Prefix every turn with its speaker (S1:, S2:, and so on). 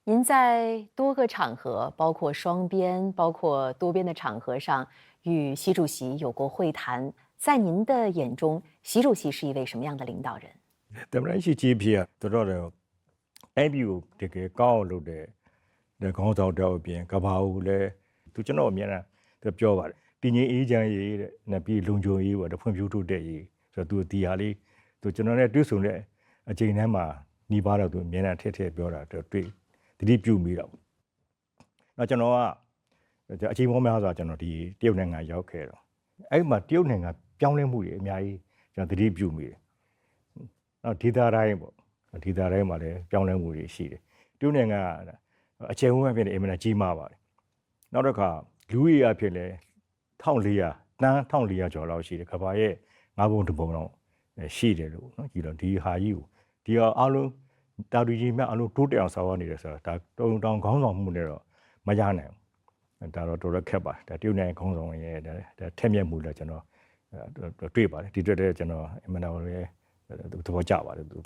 S1: 您在多个场合，包括双边、包括多边的场合上，与习主席有过会谈。在您的眼中，习主席是一位什么样的领导人？
S2: တမန်ရှိကြည့်ပြတော်တော်တယ်အဲ့ဒီကိုတကယ်ကောင်းအောင်လုပ်တဲ့ခေါင်းဆောင်တောက်ပြင်ကဘာဦးလဲသူကျွန်တော်အမြင်နဲ့သူပြောပါတယ်တင်းကြီးအေးချမ်းရေးတဲ့နဲ့ပြီးလုံခြုံရေးပေါ့တဖွံ့ဖြိုးတိုးတက်ရေးဆိုတော့သူဒီဟာလေးသူကျွန်တော်နဲ့တွေ့ဆုံတဲ့အချိန်ထဲမှာညီပါတော့သူအမြင်နဲ့ထက်ပြောတာတွေ့တတိပြုမိတော့နောက်ကျွန်တော်ကအချိန်ပေါ်များဆိုကျွန်တော်ဒီတရုတ်နိုင်ငံရောက်ခဲ့တော့အဲ့မှာတရုတ်နိုင်ငံပြောင်းလဲမှုတွေအများကြီးကျွန်တော်တတိပြုမိတယ်နောက်ဒေတာတိုင်းပေါ့ဒေတာတိုင်းမှာလည်းပြောင်းလဲမှုတွေရှိတယ်တရုတ်နိုင်ငံအခြေဝန်းဖြစ်နေအမှန်ကြီးမားပါတယ်နောက်တစ်ခါလူကြီးအဖြစ်လဲ1400တန်း1400ကျော်လောက်ရှိတယ်ကဘာရဲ့9ဘုံတစ်ဘုံလောက်ရှိတယ်လို့နော်ကြည့်တော့ဒီဟာကြီးကိုဒီအားလုံးတာတူကြီးမြအလုံးတိုးတက်အောင်ဆောင်ရနေတယ်ဆိုတော့ဒါတုံတောင်ခေါင်းဆောင်မှုနဲ့တော့မရနိုင်ဘူးဒါတော့တော်တော်ခက်ပါတယ်ဒါတရုတ်နိုင်ငံခေါင်းဆောင်ရဲ့ထက်မြက်မှုလည်းကျွန်တော်တွေ့ပါတယ်ဒီအတွက်လည်းကျွန်တော်အမှန်တော်လည်းသဘောကျပါတယ်သူ